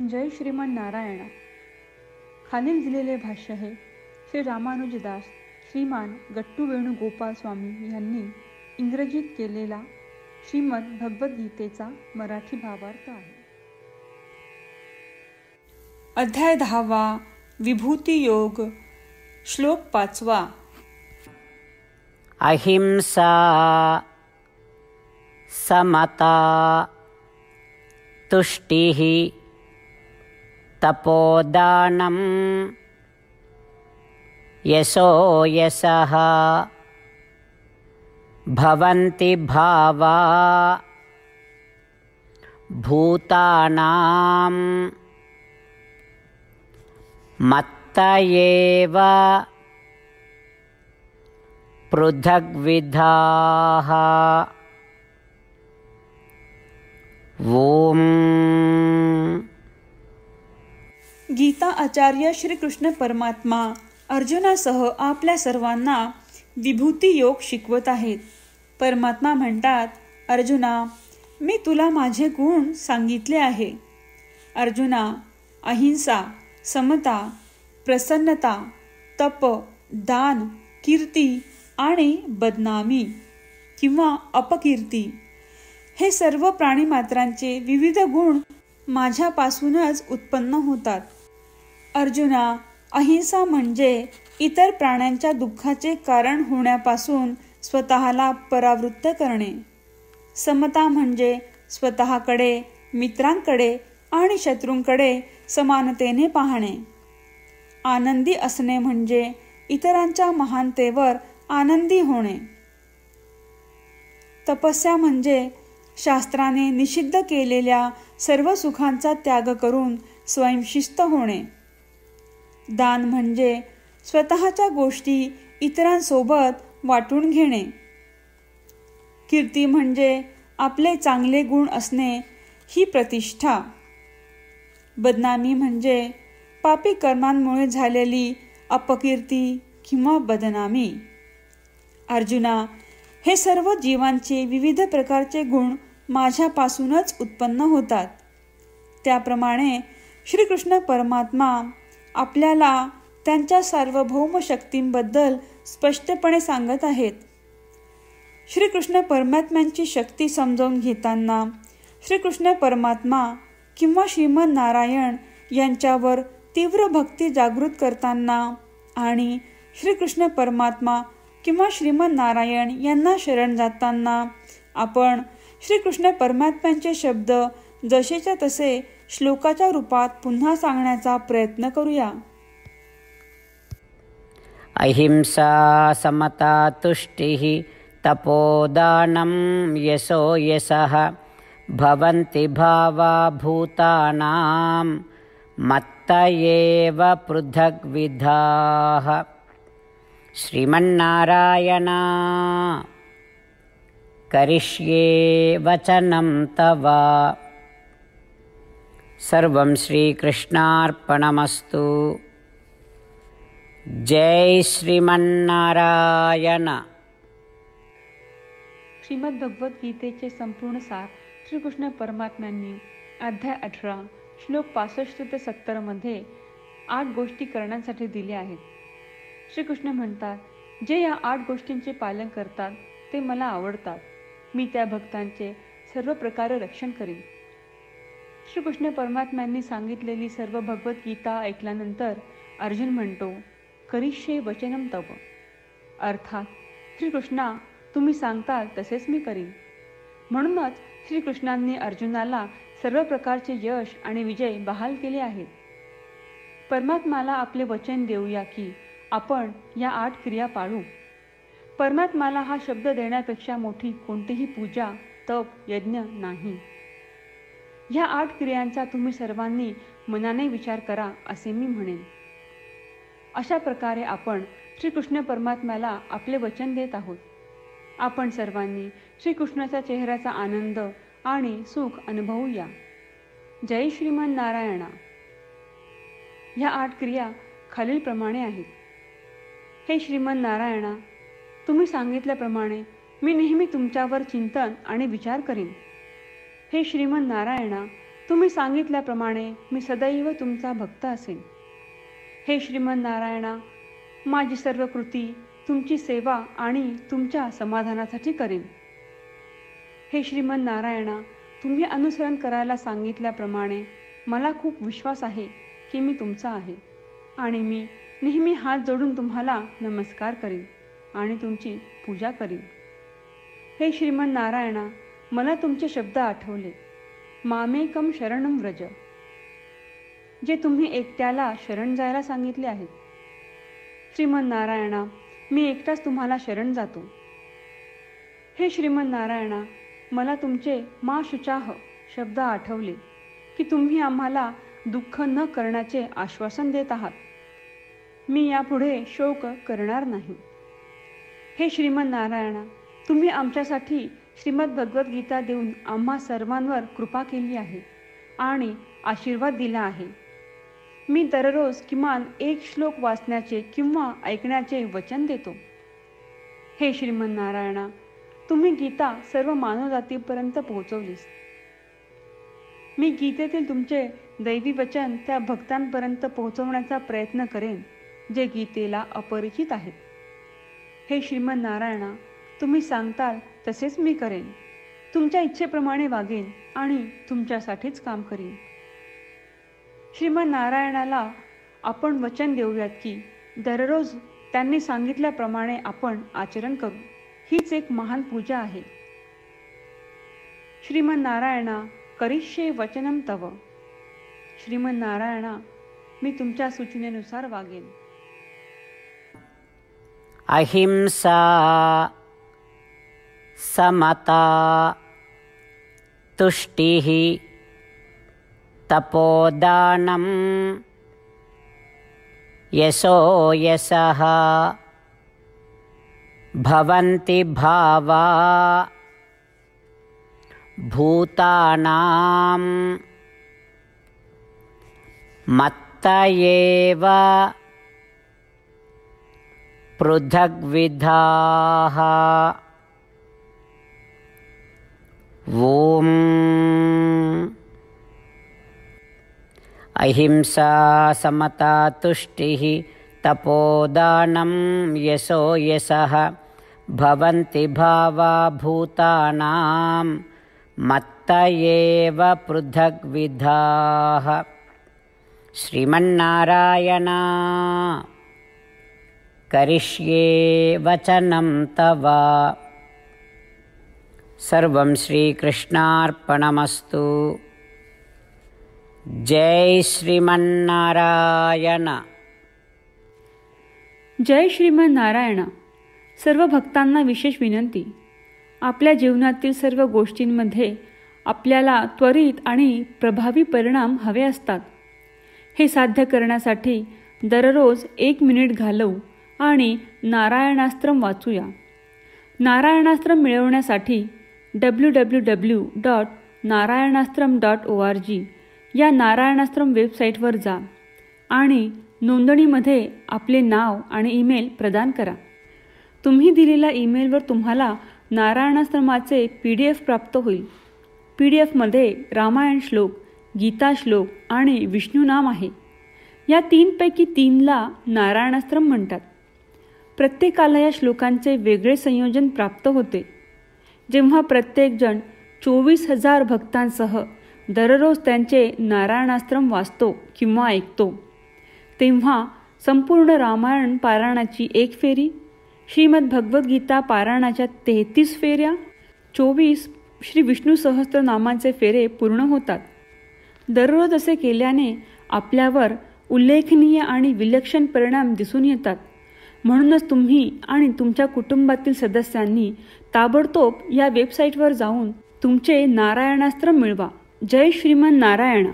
जय श्रीमन नारायणा. खालील दिलेले भाष्य हे श्री रामानुजदास श्रीमान गट्टू वेणुगोपाल स्वामी यांनी इंग्रजीत केलेला श्रीमद भगवद्गीतेचा मराठी भावार्थ आहे. अध्याय 10 विभूती योग. श्लोक 5. अहिंसा समता तुष्टिः तपोदानं यशो यशः भवन्ति भावा भूतानां मत्त एव पृथग्विधाः. ओम. गीता आचार्य श्रीकृष्ण परमात्मा अर्जुनासह आपल्या सर्वांना विभूती योग शिकवत आहेत. परमात्मा म्हणतात, अर्जुना, मी तुला माझे गुण सांगितले आहे. अर्जुना, अहिंसा, समता, प्रसन्नता, तप, दान, कीर्ती आणि बदनामी किंवा अपकीर्ती हे सर्व प्राणीमात्रांचे विविध गुण माझ्यापासूनच उत्पन्न होतात. अर्जुना, अहिंसा म्हणजे इतर प्राण्यांच्या दुःखाचे कारण होण्यापासून स्वतःला परावृत्त करणे. समता म्हणजे स्वतःकडे, मित्रांकडे आणि शत्रूंकडे समानतेने पाहणे. आनंदी असणे म्हणजे इतरांच्या महानतेवर आनंदी होणे. तपस्या म्हणजे शास्त्राने निषिद्ध केलेल्या सर्व सुखांचा त्याग करून स्वयंशिस्त होणे. दान म्हणजे स्वतःच्या गोष्टी इतरांसोबत वाटून घेणे. कीर्ती म्हणजे आपले चांगले गुण असणे ही प्रतिष्ठा. बदनामी म्हणजे पापी कर्मांमुळे झालेली अपकीर्ती किंवा बदनामी. अर्जुना, हे सर्व जीवांचे विविध प्रकारचे गुण माझ्यापासूनच उत्पन्न होतात. त्याप्रमाणे श्रीकृष्ण परमात्मा आपल्याला त्यांच्या सार्वभौम शक्तींबद्दल स्पष्टपणे सांगत आहेत. श्रीकृष्ण परमात्म्यांची शक्ती समजावून घेताना श्रीकृष्ण परमात्मा किंवा श्रीमन नारायण यांच्यावर तीव्र भक्ती जागृत करताना आणि श्रीकृष्ण परमात्मा किंवा श्रीमन नारायण यांना शरण जाताना आपण श्रीकृष्ण परमात्म्यांचे शब्द जसेच्या तसे श्लोकाच्या रूपात पुन्हा सांगण्याचा प्रयत्न करूया. अहिंसा समता तुष्टिः तपोदानं यशो यशः भवन्ति भावा भूतानां मत्त एव पृथग्विधाः. श्रीमन्नारायण करिष्ये वचनं तव. सर्वं श्रीकृष्णार्पणमस्तु. जय श्रीमन्नारायण. श्रीमद भगवद्गीतेचे संपूर्ण सार श्रीकृष्ण परमात्म्यांनी अध्याय 18 श्लोक 65 ते 70 मध्ये 8 गोष्टी करण्यासाठी दिल्या आहेत. श्रीकृष्ण म्हणतात, जे या 8 गोष्टींचे पालन करतात ते मला आवडतात. मी त्या भक्तांचे सर्व प्रकारे रक्षण करीन. श्रीकृष्ण परमात्म्यांनी सांगितलेली सर्व भगवद्गीता ऐकल्यानंतर अर्जुन म्हणतो, करिष्ये वचनं तव. अर्थात श्रीकृष्णा, तुम्ही सांगताल तसेच मी करीन. म्हणूनच श्रीकृष्णांनी अर्जुनाला सर्व प्रकारचे यश आणि विजय बहाल केले आहेत. परमात्म्याला आपले वचन देऊया की आपण या 8 क्रिया पाळू. परमात्म्याला हा शब्द देण्यापेक्षा मोठी कोणतीही पूजा, तप, यज्ञ नाही. ह्या 8 क्रियांचा तुम्ही सर्वांनी मनाने विचार करा असे मी म्हणेन. अशा प्रकारे आपण श्रीकृष्ण परमात्म्याला आपले वचन देत आहोत. आपण सर्वांनी श्रीकृष्णाच्या चेहऱ्याचा आनंद आणि सुख अनुभवूया. जय श्रीमन नारायणा. ह्या 8 क्रिया खालीलप्रमाणे आहेत. हे श्रीमन नारायणा, तुम्ही सांगितल्याप्रमाणे मी नेहमी तुमच्यावर चिंतन आणि विचार करीन. हे श्रीमन नारायणा, तुम्ही सांगितल्याप्रमाणे मी सदैव तुमचा भक्त असेन. हे श्रीमन नारायणा, माझी सर्व कृती तुमची सेवा आणि तुमच्या समाधानासाठी करेन. हे श्रीमन नारायणा, तुम्ही अनुसरण करायला सांगितल्याप्रमाणे मला खूप विश्वास आहे की मी तुमचा आहे आणि मी नेहमी हात जोडून तुम्हाला नमस्कार करीन आणि तुमची पूजा करीन. हे श्रीमन नारायणा, मला तुमचे शब्द आठवले. मामेकम शरणम व्रज, जे तुम्ही एकट्याला शरण जायला सांगितले आहेत. श्रीमन नारायणा, मी एकटाच तुम्हाला शरण जातो. हे श्रीमन नारायणा, मला तुमचे मा शुचाह शब्द आठवले की तुम्ही आम्हाला दुःख न करण्याचे आश्वासन देत आहात. मी यापुढे शोक करणार नाही. हे श्रीमन नारायणा, तुम्ही आमच्यासाठी श्रीमद भगवद्गीता देऊन आम्हा सर्वांवर कृपा केली आहे आणि आशीर्वाद दिला आहे. मी दररोज किमान एक श्लोक वाचण्याचे किंवा ऐकण्याचे वचन देतो. हे श्रीमन नारायणा, तुम्ही गीता सर्व मानवजातीपर्यंत पोहोचवलीस. मी गीतेतील तुमचे दैवी वचन त्या भक्तांपर्यंत पोहोचवण्याचा प्रयत्न करेन जे गीतेला अपरिचित आहेत. हे श्रीमन नारायणा, तुम्ही सांगताल तसेच मी करेन. तुमच्या इच्छेप्रमाणे वागेन आणि तुमच्यासाठीच काम करीन. श्रीमन नारायणाला आपण वचन देऊयात की दररोज त्यांनी सांगितल्याप्रमाणे आपण आचरण करू. हीच एक महान पूजा आहे. श्रीमन नारायणा, करिष्ये वचनम तव. श्रीमन नारायणा, मी तुमच्या सूचनेनुसार वागेन. अहिंसा, समता, तुष्टिः, तपोदानं, यशो यशः, भवन्ति भावा, भूतानां मत्त एव पृथग्विधाः. ओम अहिंसा, समता, तुष्टिः, तपोदानं, यशो यशः, भवन्ति भावा, भूतानां मत्त एव पृथग्विधाः. श्रीमन्नारायण, करिष्ये वचनं तव. सर्वं श्रीकृष्णार्पणमस्तु. जय श्रीमन्नारायण. जय श्रीमन नारायण. सर्व भक्तांना विशेष विनंती. आपल्या जीवनातील सर्व गोष्टींमध्ये आपल्याला त्वरित आणि प्रभावी परिणाम हवे असतात. हे साध्य करण्यासाठी दररोज 1 मिनिट घालवू आणि नारायणास्त्रम वाचूया. नारायणास्त्रम मिळवण्यासाठी www.narayanaastram.org या नारायणास्त्रम वेबसाईटवर जा आणि नोंदणीमध्ये आपले नाव आणि ईमेल प्रदान करा. तुम्ही दिलेल्या ईमेलवर तुम्हाला नारायणाश्रमाचे PDF प्राप्त होईल. PDFमध्ये रामायण श्लोक, गीता श्लोक आणि विष्णू नाम आहे. या 3 पैकी 3ला नारायणाश्रम म्हणतात. प्रत्येकाला या श्लोकांचे वेगळे संयोजन प्राप्त होते. जेव्हा प्रत्येकजण 24,000 भक्तांसह दररोज त्यांचे नारायणाश्रम वाचतो किंवा ऐकतो, तेव्हा संपूर्ण रामायण पारायणाची 1 फेरी, श्रीमद भगवद्गीता पारायणाच्या 33 फेऱ्या, 24 श्री विष्णू सहस्त्रनामांचे फेरे पूर्ण होतात. दररोज असे केल्याने आपल्यावर उल्लेखनीय आणि विलक्षण परिणाम दिसून येतात. म्हणूनच तुम्ही आणि तुमच्या कुटुंबातील सदस्यांनी ताबडतोब या वेबसाईटवर जाऊन तुमचे नारायणास्त्र मिळवा. जय श्रीमन नारायण.